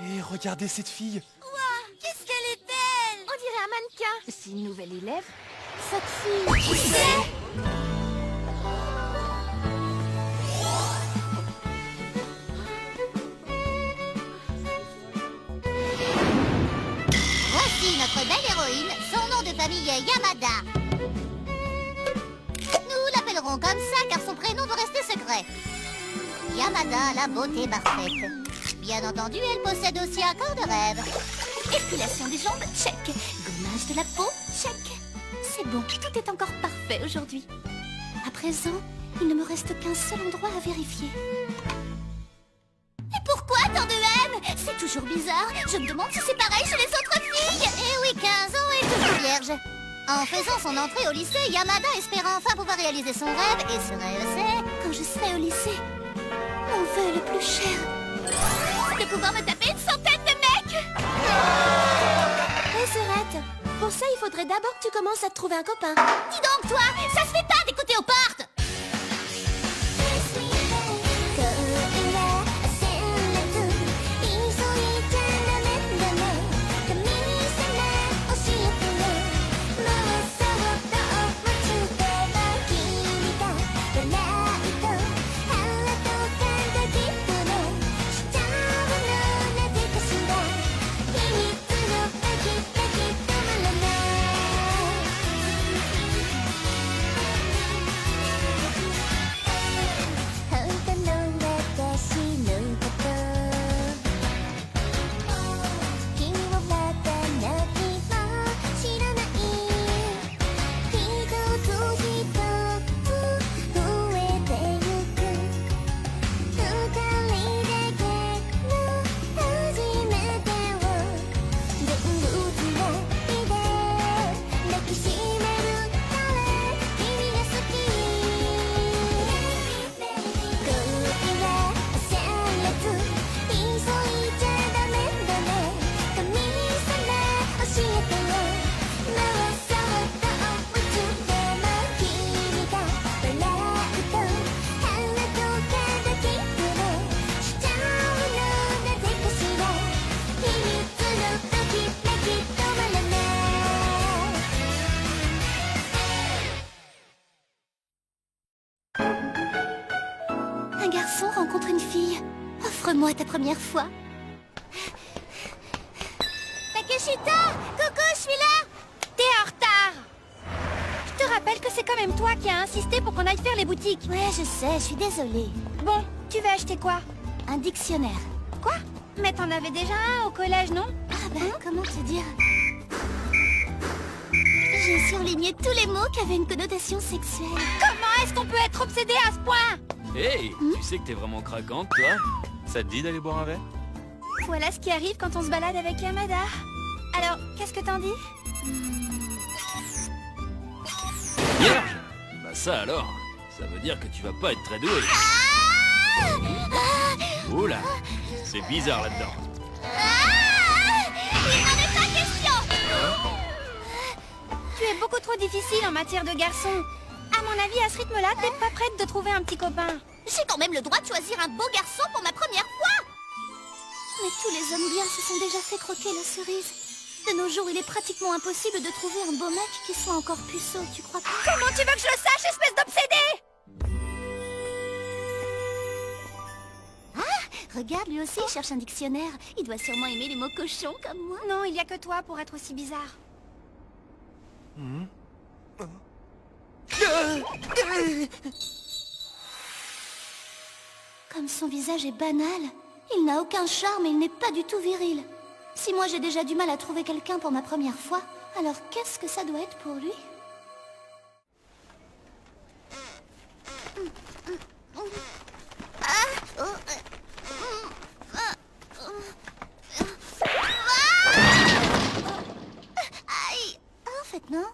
Et regardez cette fille. Ouah, qu'est-ce qu'elle est belle! On dirait un mannequin. C'est une nouvelle élève. Cette fille. Qui c'est? Voici notre belle héroïne. Son nom de famille est Yamada. Nous l'appellerons comme ça car son prénom doit rester secret. Yamada a la beauté parfaite. Bien entendu, elle possède aussi un corps de rêve. Épilation des jambes, check. Gommage de la peau, check. C'est bon, tout est encore parfait aujourd'hui. À présent, il ne me reste qu'un seul endroit à vérifier. Et pourquoi tant de haine? C'est toujours bizarre. Je me demande si c'est pareil chez les autres filles. Eh oui, 15 ans et toujours vierge. En faisant son entrée au lycée, Yamada espère enfin pouvoir réaliser son rêve. Et ce rêve, c'est... Quand je serai au lycée, mon vœu le plus cher, de pouvoir me taper une centaine de mecs. Hé, Serette, pour ça, il faudrait d'abord que tu commences à te trouver un copain. Dis donc, toi, ça se fait pas d'écouter aux portes. Un garçon rencontre une fille. Offre-moi ta première fois. Takeshita, coucou, je suis là. T'es en retard. Je te rappelle que c'est quand même toi qui as insisté pour qu'on aille faire les boutiques. Ouais, je sais, je suis désolée. Bon, tu vas acheter quoi? Un dictionnaire. Quoi? Mais t'en avais déjà un au collège, non? Ah ben, comment te dire? J'ai surligné tous les mots qui avaient une connotation sexuelle. Comment est-ce qu'on peut être obsédé à ce point? Hey, tu sais que t'es vraiment craquante, toi? Ça te dit d'aller boire un verre? Voilà ce qui arrive quand on se balade avec Yamada. Alors, qu'est-ce que t'en dis? Vierge? Bah ça alors, ça veut dire que tu vas pas être très doué. Oula, c'est bizarre là-dedans. Il n'en est pas question. Tu es beaucoup trop difficile en matière de garçon. À mon avis, à ce rythme-là, t'es pas prête de trouver un petit copain. J'ai quand même le droit de choisir un beau garçon pour ma première fois. Mais tous les hommes bien se sont déjà fait croquer la cerise. De nos jours, il est pratiquement impossible de trouver un beau mec qui soit encore puceau, tu crois pas? Comment tu veux que je le sache, espèce d'obsédé? Ah, regarde, lui aussi, il cherche un dictionnaire. Il doit sûrement aimer les mots cochons comme moi. Non, il y a que toi pour être aussi bizarre. Comme son visage est banal, il n'a aucun charme et il n'est pas du tout viril. Si moi j'ai déjà du mal à trouver quelqu'un pour ma première fois, alors qu'est-ce que ça doit être pour lui? Aïe. En fait, non.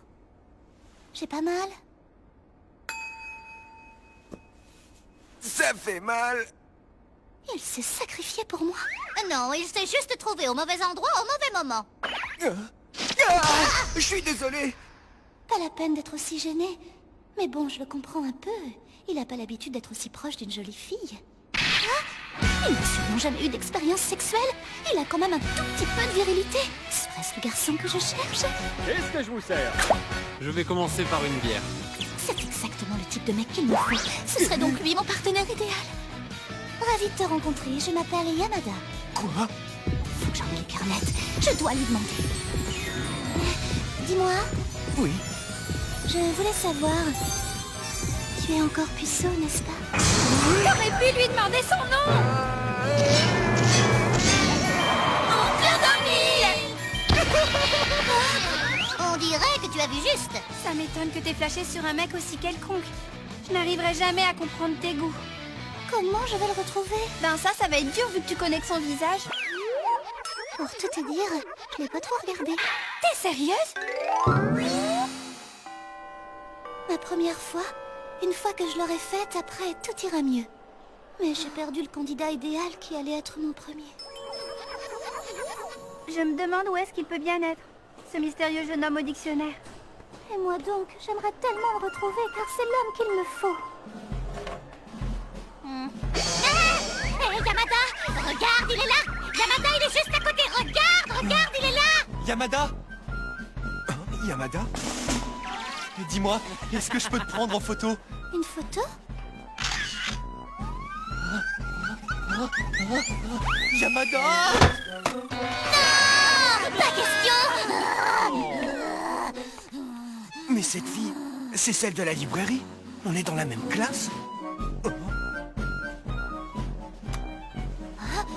J'ai pas mal. Ça fait mal. Il s'est sacrifié pour moi. Non, il s'est juste trouvé au mauvais endroit au mauvais moment. Je suis désolé. Pas la peine d'être aussi gêné. Mais bon, je le comprends un peu. Il n'a pas l'habitude d'être aussi proche d'une jolie fille. Il n'a sûrement jamais eu d'expérience sexuelle. Il a quand même un tout petit peu de virilité. Serait-ce le garçon que je cherche? Qu'est-ce que je vous sers? Je vais commencer par une bière. C'est exactement le type de mec qu'il me faut. Ce serait donc lui mon partenaire idéal. Ravi de te rencontrer, je m'appelle Yamada. Quoi? Faut que j'envoie les carnettes. Je dois lui demander. Dis-moi, Oui. je voulais savoir... Tu es encore puceau, n'est-ce pas? T'aurais pu lui demander son nom. On dirait que tu as vu juste. Ça m'étonne que t'aies flashé sur un mec aussi quelconque. Je n'arriverai jamais à comprendre tes goûts. Comment je vais le retrouver? Ben ça va être dur vu que tu connais que son visage. Pour tout te dire, je l'ai pas trop regardé. T'es sérieuse? Ma première fois, une fois que je l'aurai faite, après, tout ira mieux. Mais j'ai perdu le candidat idéal qui allait être mon premier. Je me demande où est-ce qu'il peut bien être, ce mystérieux jeune homme au dictionnaire. Et moi donc, j'aimerais tellement le retrouver car c'est l'homme qu'il me faut. Hé, Yamada, regarde, il est là. Yamada, il est juste à côté. Regarde, il est là. Yamada? Hein, Yamada? Dis-moi, est-ce que je peux te prendre en photo? Une photo? Yamada! Pas question. Mais cette fille, c'est celle de la librairie. On est dans la même classe.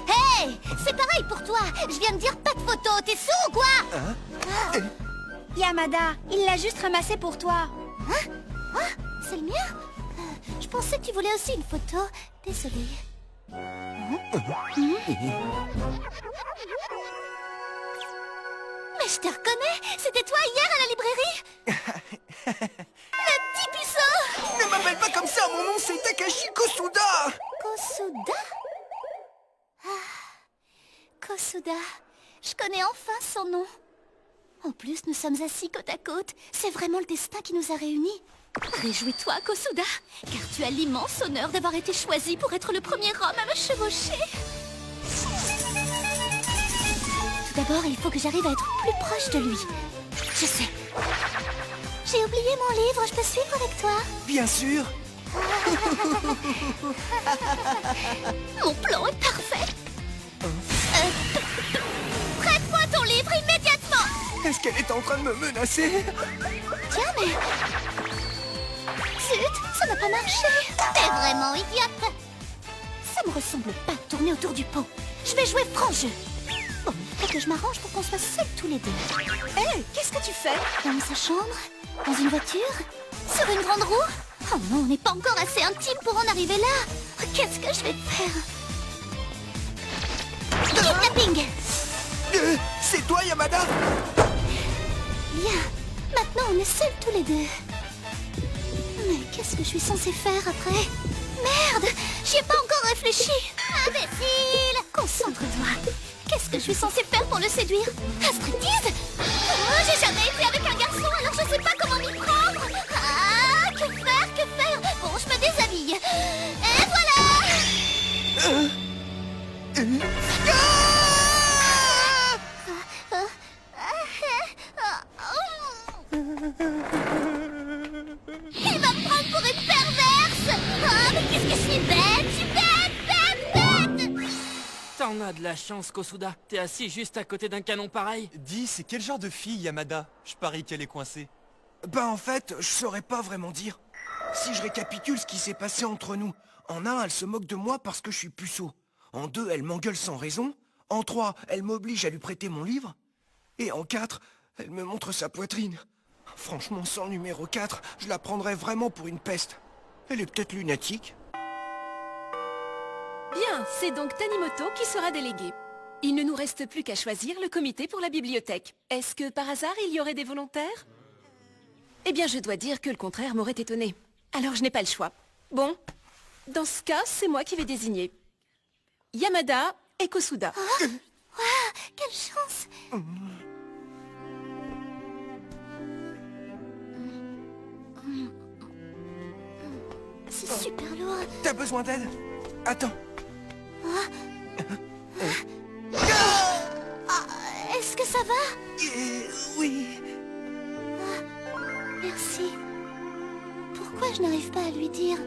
Hey, c'est pareil pour toi. Je viens de dire pas de photo. T'es sourd ou quoi? Yamada, il l'a juste ramassé pour toi. C'est le mien? Je pensais que tu voulais aussi une photo. Désolée. Mais je te reconnais. C'était toi hier à la librairie. Le petit puceau. Ne m'appelle pas comme ça, mon nom c'est Takashi Kosuda! Kosuda? Kosuda. Je connais enfin son nom. En plus, nous sommes assis côte à côte. C'est vraiment le destin qui nous a réunis. Réjouis-toi, Kosuda, car tu as l'immense honneur d'avoir été choisi pour être le premier homme à me chevaucher. Tout d'abord, il faut que j'arrive à être plus proche de lui. Je sais. J'ai oublié mon livre, je peux suivre avec toi? Bien sûr! Mon plan est parfait. Prête-moi ton livre immédiatement. Est-ce qu'elle est en train de me menacer? Tiens, mais... Zut, ça n'a pas marché. T'es vraiment idiote. Ça me ressemble pas de tourner autour du pot. Je vais jouer franc jeu. Bon, il faut que je m'arrange pour qu'on soit seuls tous les deux. Hé, qu'est-ce que tu fais? Dans sa chambre? Dans une voiture? Sur une grande roue? Oh non, on n'est pas encore assez intime pour en arriver là. Qu'est-ce que je vais faire? Kidnapping! C'est toi, Yamada? Bien, maintenant on est seuls tous les deux. Mais qu'est-ce que je suis censée faire après? Merde, j'y ai pas encore réfléchi. Imbécile. Concentre-toi. Qu'est-ce que je suis censée faire pour le séduire? Un striptease? Oh, j'ai jamais été avec un garçon, alors je sais pas comment m'y prendre. Ah, que faire? Bon, je me déshabille. Et voilà. Il va me prendre pour une perverse. Oh, mais qu'est-ce que je suis bête. T'en as de la chance, Kosuda. T'es assis juste à côté d'un canon pareil. Dis, c'est quel genre de fille, Yamada? Je parie qu'elle est coincée. Ben en fait, je saurais pas vraiment dire. Si je récapitule ce qui s'est passé entre nous. En un, elle se moque de moi parce que je suis puceau. En deux, elle m'engueule sans raison. En trois, elle m'oblige à lui prêter mon livre. Et en quatre, elle me montre sa poitrine. Franchement, sans le numéro 4, je la prendrais vraiment pour une peste. Elle est peut-être lunatique. Bien, c'est donc Tanimoto qui sera délégué. Il ne nous reste plus qu'à choisir le comité pour la bibliothèque. Est-ce que par hasard il y aurait des volontaires? Eh bien, je dois dire que le contraire m'aurait étonné. Alors je n'ai pas le choix. Bon, dans ce cas, c'est moi qui vais désigner Yamada et Kosuda. Quelle chance. C'est super lourd. T'as besoin d'aide? Attends. Est-ce que ça va? Oui. Merci. Pourquoi je n'arrive pas à lui dire?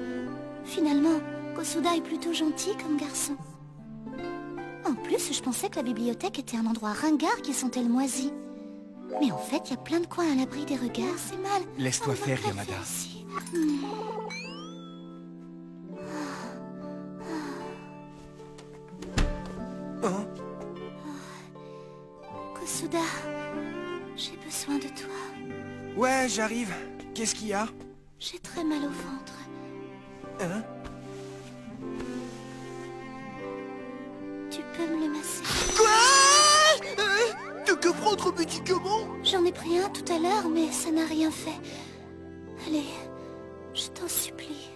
Finalement, Kosuda est plutôt gentil comme garçon. En plus, je pensais que la bibliothèque était un endroit ringard qui sentait le moisi. Mais en fait, il y a plein de coins à l'abri des regards, c'est mal. Laisse-toi On va faire, pas Yamada. ici. Hein? Kosuda, j'ai besoin de toi. Ouais, j'arrive. Qu'est-ce qu'il y a? J'ai très mal au ventre. Hein? Tu peux me le masser? Quoi? De que prendre au médicament? J'en ai pris un tout à l'heure, mais ça n'a rien fait. Allez, je t'en supplie.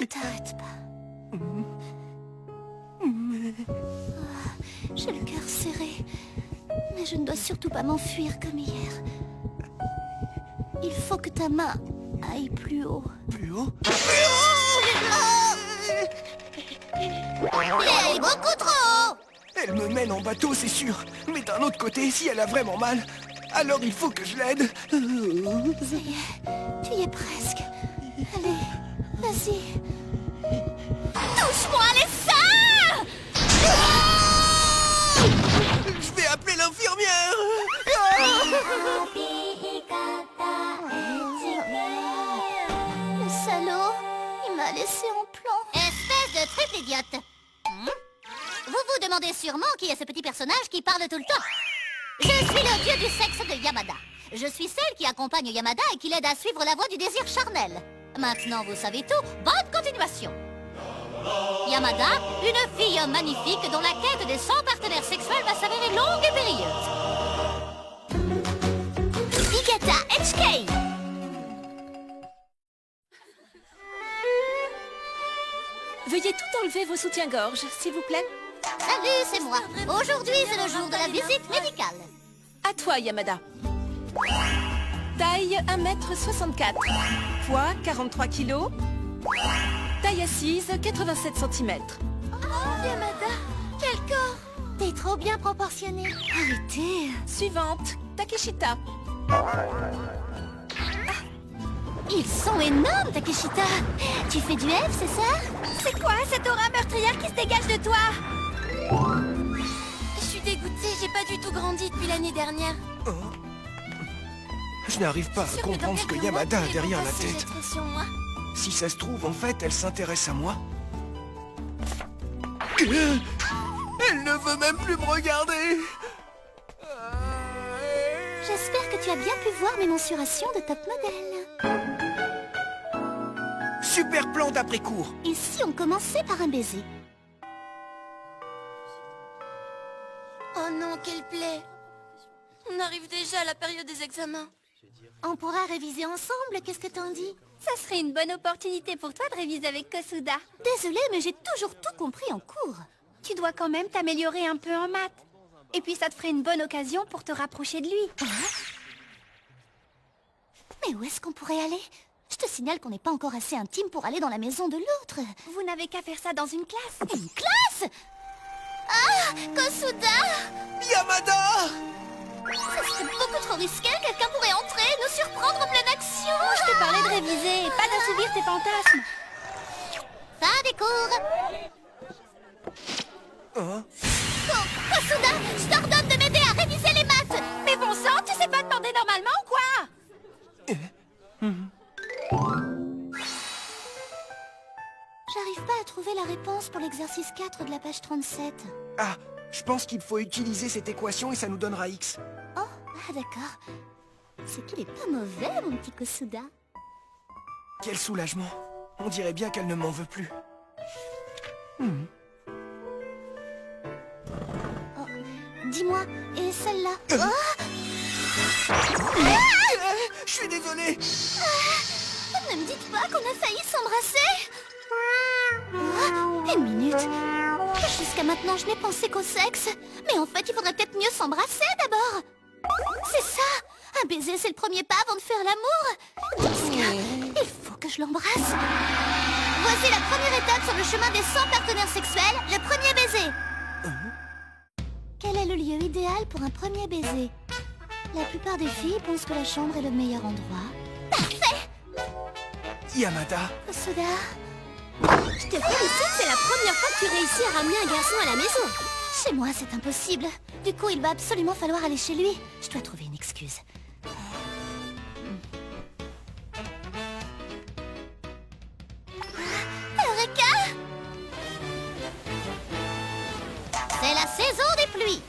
Ne t'arrête pas. J'ai le cœur serré, mais je ne dois surtout pas m'enfuir comme hier. Il faut que ta main aille plus haut. Plus haut? Elle est beaucoup trop haut. Elle me mène en bateau, c'est sûr. Mais d'un autre côté, si elle a vraiment mal, alors il faut que je l'aide. Ça y est, tu y es presque. Allez, vas-y. Touche-moi les seins. Je vais appeler l'infirmière. Le salaud, il m'a laissé en plan. Espèce de triple idiote. Vous vous demandez sûrement qui est ce petit personnage qui parle tout le temps. Je suis le dieu du sexe de Yamada. Je suis celle qui accompagne Yamada et qui l'aide à suivre la voie du désir charnel. Maintenant vous savez tout, bonne continuation. Yamada, une fille magnifique dont la quête des 100 partenaires sexuels va s'avérer longue et périlleuse. Higata HK. Veuillez tout enlever vos soutiens-gorge, s'il vous plaît. Salut, c'est moi. Aujourd'hui, c'est le jour de la visite médicale. À toi, Yamada. Taille 1m64. Poids 43 kg. Taille assise 87 cm. Yamada, quel corps! T'es trop bien proportionné. Arrêtez. Suivante, Takeshita. Ils sont énormes, Takeshita. Tu fais du F, c'est ça? C'est quoi cette aura meurtrière qui se dégage de toi? Je suis dégoûtée, j'ai pas du tout grandi depuis l'année dernière. Je n'arrive pas à comprendre ce que Yamada a derrière la tête. Sur moi. Si ça se trouve, en fait, elle s'intéresse à moi. Elle ne veut même plus me regarder. J'espère que tu as bien pu voir mes mensurations de top modèle. Super plan d'après-cours. Et si on commençait par un baiser? Oh non, quelle plaie! On arrive déjà à la période des examens. On pourra réviser ensemble, qu'est-ce que t'en dis? Ça serait une bonne opportunité pour toi de réviser avec Kosuda. Désolée, mais j'ai toujours tout compris en cours. Tu dois quand même t'améliorer un peu en maths. Et puis ça te ferait une bonne occasion pour te rapprocher de lui. Mais où est-ce qu'on pourrait aller? Je te signale qu'on n'est pas encore assez intime pour aller dans la maison de l'autre. Vous n'avez qu'à faire ça dans une classe. Une classe? Ah, Kosuda! Yamada! Ça serait beaucoup trop risqué, quelqu'un pourrait entrer, nous surprendre en pleine action. Je t'ai parlé de réviser, pas d'assouvir tes fantasmes. Fin des cours. Kosuda, je t'ordonne de m'aider à réviser les maths. Mais bon sang, tu sais pas demander normalement ou quoi? J'arrive pas à trouver la réponse pour l'exercice 4 de la page 37. Ah, je pense qu'il faut utiliser cette équation et ça nous donnera X. Oh, ah d'accord. C'est qu'il est pas mauvais, mon petit Kosuda. Quel soulagement. On dirait bien qu'elle ne m'en veut plus. Oh, dis-moi, et celle-là? Je suis désolé. Ne me dites pas qu'on a failli s'embrasser. Une minute. Jusqu'à maintenant, je n'ai pensé qu'au sexe. Mais en fait, il faudrait peut-être mieux s'embrasser d'abord. C'est ça. Un baiser, c'est le premier pas avant de faire l'amour. Dans ce cas, il faut que je l'embrasse. Voici la première étape sur le chemin des 100 partenaires sexuels, le premier baiser. Quel est le lieu idéal pour un premier baiser? La plupart des filles pensent que la chambre est le meilleur endroit. Yamada, Kosuda, je te félicite, c'est la première fois que tu réussis à ramener un garçon à la maison. Chez moi, c'est impossible. Du coup, il va absolument falloir aller chez lui. Je dois trouver une excuse. Eureka! C'est la saison des pluies.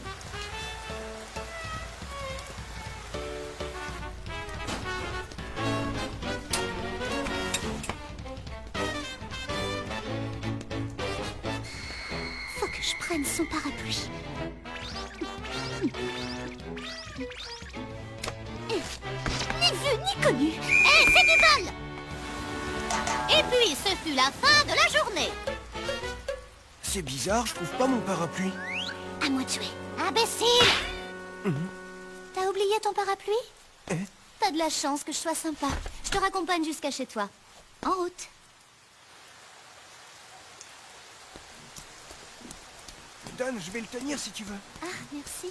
Faut que je prenne son parapluie. Ni vu ni connu. Et c'est du bal. Et puis, ce fut la fin de la journée. c'est bizarre, je trouve pas mon parapluie. À moi de jouer. Imbécile! T'as oublié ton parapluie? Eh? T'as de la chance que je sois sympa. Je te raccompagne jusqu'à chez toi. En route. Donne, je vais le tenir si tu veux. Ah, merci.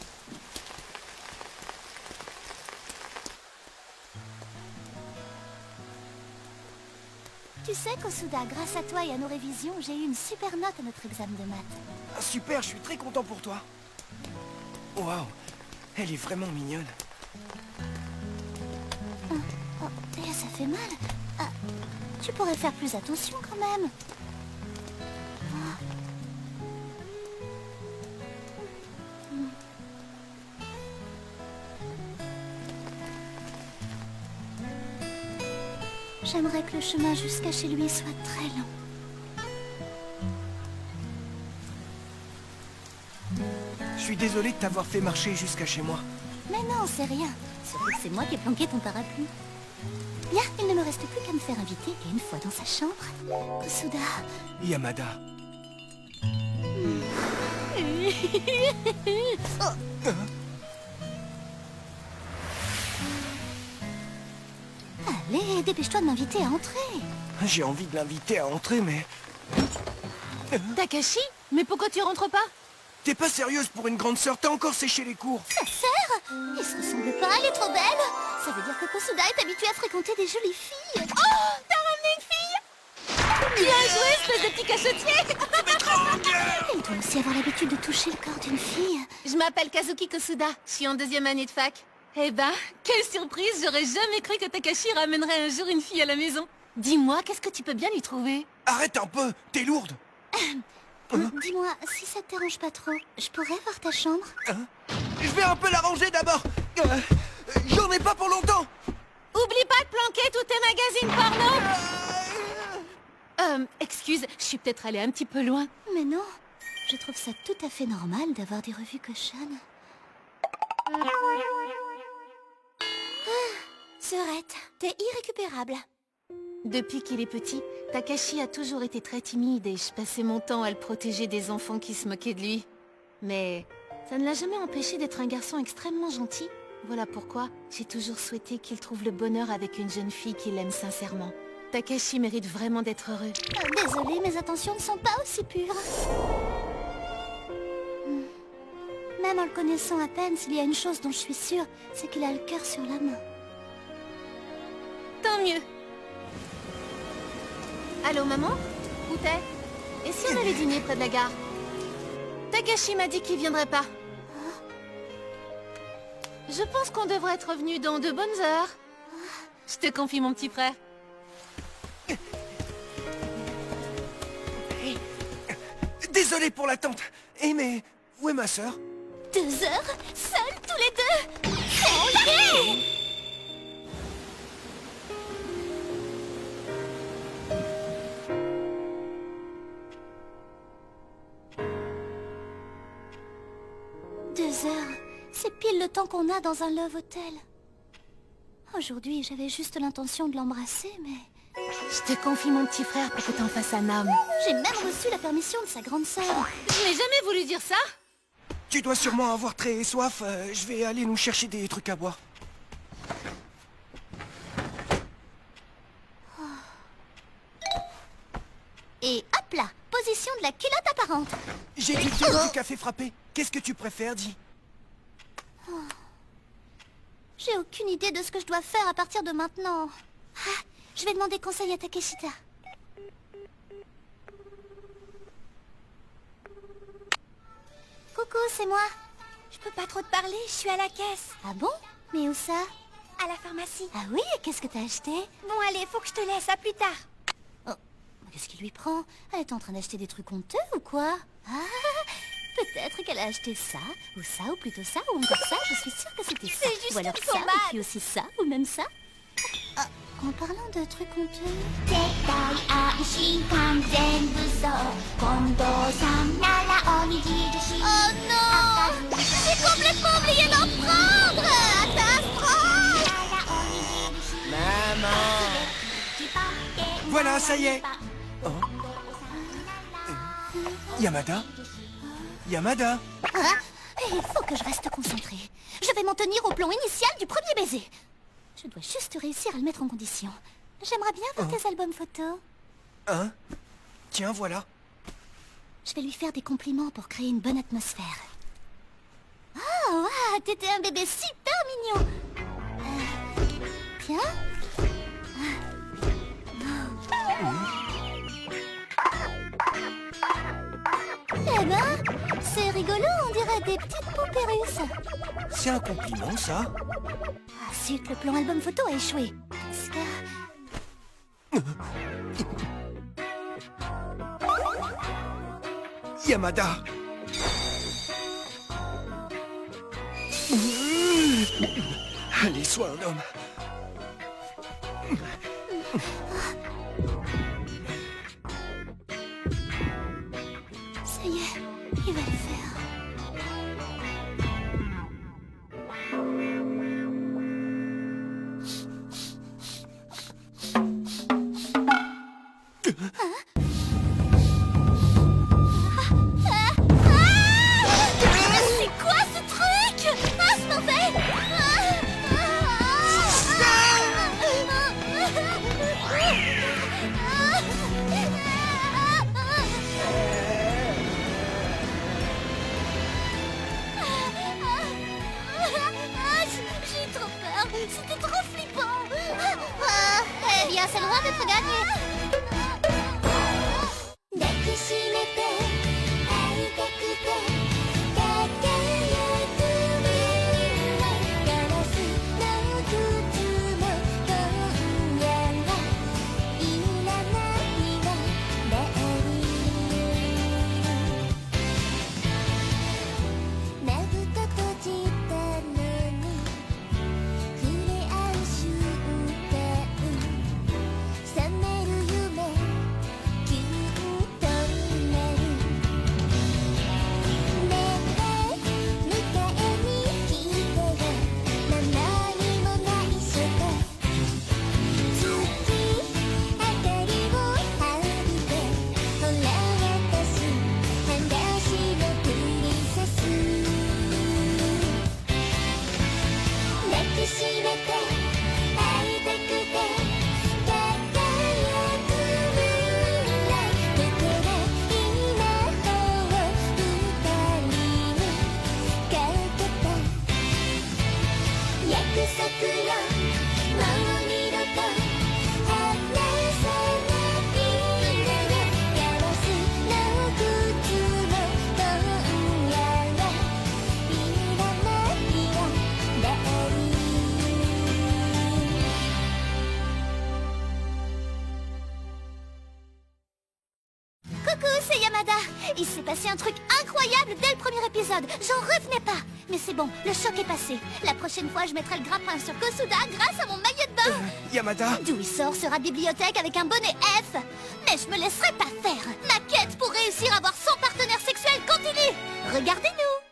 Tu sais, Kosuda, grâce à toi et à nos révisions, j'ai eu une super note à notre examen de maths. Ah, super, je suis très content pour toi. Waouh, elle est vraiment mignonne. Oh, et ça fait mal. Ah, tu pourrais faire plus attention quand même. J'aimerais que le chemin jusqu'à chez lui soit très long. Je suis désolé de t'avoir fait marcher jusqu'à chez moi. Mais non, c'est rien. Surtout que c'est moi qui ai planqué ton parapluie. Bien, il ne me reste plus qu'à me faire inviter et une fois dans sa chambre, Kosuda. Yamada. Allez, dépêche-toi de m'inviter à entrer. J'ai envie de l'inviter à entrer, mais... Takashi, mais pourquoi tu rentres pas? T'es pas sérieuse pour une grande sœur, t'as encore séché les cours. Ça sert? Ils se ressemblent pas, elle est trop belle. Ça veut dire que Kosuda est habituée à fréquenter des jolies filles. Oh, t'as ramené une fille? Bien joué, espèce de petit cachotier. Elle doit aussi avoir l'habitude de toucher le corps d'une fille. Je m'appelle Kazuki Kosuda, je suis en 2e année de fac. Eh ben, quelle surprise, j'aurais jamais cru que Takashi ramènerait un jour une fille à la maison. Dis-moi, qu'est-ce que tu peux bien lui trouver? Arrête un peu, t'es lourde. Dis-moi, si ça te dérange pas trop, je pourrais voir ta chambre? Je vais un peu l'arranger d'abord. J'en ai pas pour longtemps. Oublie pas de planquer tous tes magazines porno. Excuse, je suis peut-être allée un petit peu loin. Mais non, je trouve ça tout à fait normal d'avoir des revues cochonnes. Serette, t'es irrécupérable. Depuis qu'il est petit, Takashi a toujours été très timide et je passais mon temps à le protéger des enfants qui se moquaient de lui. Mais ça ne l'a jamais empêché d'être un garçon extrêmement gentil. Voilà pourquoi j'ai toujours souhaité qu'il trouve le bonheur avec une jeune fille qu'il aime sincèrement. Takashi mérite vraiment d'être heureux. Désolée, mes intentions ne sont pas aussi pures. Même en le connaissant à peine, s'il y a une chose dont je suis sûre, c'est qu'il a le cœur sur la main. Tant mieux. Allô, maman? Où t'es? Et si on allait dîner près de la gare? Takashi m'a dit qu'il viendrait pas. Je pense qu'on devrait être revenu dans de bonnes heures. Je te confie, mon petit frère. Désolé pour l'attente. Eh mais, où est ma sœur? 2 heures, seuls tous les deux. C'est ok. C'est pile le temps qu'on a dans un love hotel. Aujourd'hui, j'avais juste l'intention de l'embrasser, mais... Je te confie, mon petit frère, pour que t'en fasses un homme. J'ai même reçu la permission de sa grande sœur. Je n'ai jamais voulu dire ça. Tu dois sûrement avoir très soif. Je vais aller nous chercher des trucs à boire. Et hop là, position de la culotte apparente. J'ai du thé ou du café frappé. Qu'est-ce que tu préfères, dis? J'ai aucune idée de ce que je dois faire à partir de maintenant. Ah, je vais demander conseil à Takeshita. Coucou, c'est moi. Je peux pas trop te parler, je suis à la caisse. Ah bon? Mais où ça? À la pharmacie. Ah oui, qu'est-ce que t'as acheté? Bon, allez, faut que je te laisse, à plus tard. Oh, qu'est-ce qui lui prend? Elle est en train d'acheter des trucs honteux ou quoi? Ah, peut-être qu'elle a acheté ça, ou plutôt ça, ou encore ça, je suis sûre que c'était ça. C'est juste Ou alors une ça, pommade. et puis aussi ça, ou même ça. Ah, en parlant de trucs honteux... Oh non! J'ai complètement oublié d'en prendre! Catastrophe! Maman! Voilà, ça y est. Oh. Yamada? Yamada? Hein? Il faut que je reste concentrée. Je vais m'en tenir au plan initial du premier baiser. Je dois juste réussir à le mettre en condition. J'aimerais bien voir tes albums photos. Hein? Tiens, voilà. Je vais lui faire des compliments pour créer une bonne atmosphère. Oh, waouh, t'étais un bébé super mignon. Tiens. Eh ben, c'est rigolo, on dirait des petites poupées russes. C'est un compliment, ça? Ah, zut, le plan album photo a échoué. Parce que... Yamada! Allez, sois un homme. Ça y est, il va le faire. C'est quoi ce truc? Ah, c'est mauvais! J'ai trop peur, c'était trop flippant. Eh bien, c'est loin d'être gagné. C'est Yamada. Il s'est passé un truc incroyable dès le premier épisode. J'en revenais pas. Mais c'est bon, le choc est passé. La prochaine fois, je mettrai le grappin sur Kosuda grâce à mon maillot de bain. Yamada? D'où il sort sera bibliothèque avec un bonnet F. Mais je me laisserai pas faire. Ma quête pour réussir à avoir son partenaire sexuel continue. Regardez-nous.